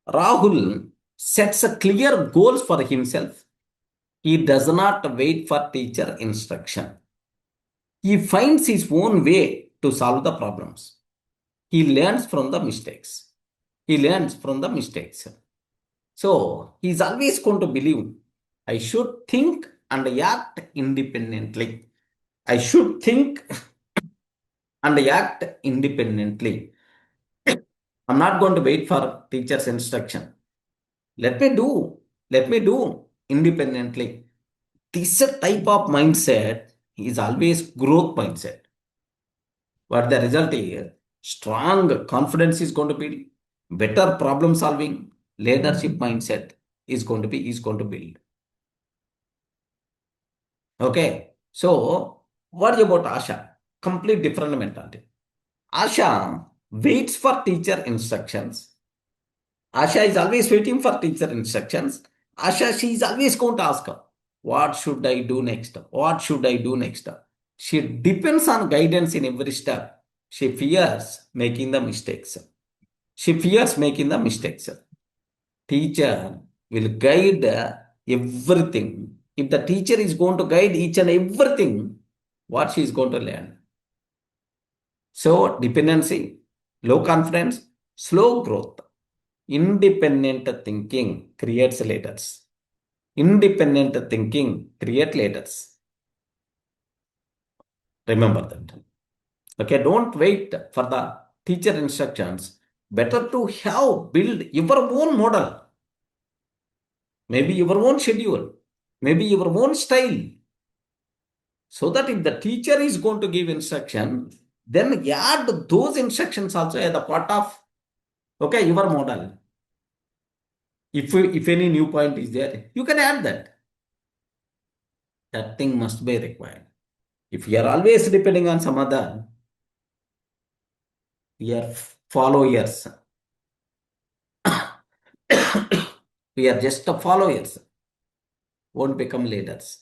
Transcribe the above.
Rahul sets a clear goals for himself. He does not wait for teacher instruction. He finds his own way to solve the problems. He learns from the mistakes. He learns from the mistakes. So he's always going to believe I should think and act independently. I should think and act independently. I'm not going to wait for teacher's instruction. Let me do. Let me do independently. This type of mindset is always growth mindset. What the result is, strong confidence is going to be better problem solving, leadership mindset is going to build. Okay. So what about Asha? Complete different mentality. Asha waits for teacher instructions. Asha is always waiting for teacher instructions. Asha, she is always going to ask her, what should I do next? What should I do next? She depends on guidance in every step. She fears making the mistakes. She fears making the mistakes. Teacher will guide everything. If the teacher is going to guide each and everything, what she is going to learn? So, dependency, low confidence, slow growth. Independent thinking creates leaders. Independent thinking creates leaders. Remember that. Okay, don't wait for the teacher instructions. Better to have build your own model. Maybe your own schedule. Maybe your own style. So that if the teacher is going to give instruction, then add those instructions also as a part of, okay, your model. If any new point is there, you can add that. That thing must be required. If you are always depending on some other, we are followers. We are just followers, won't become leaders.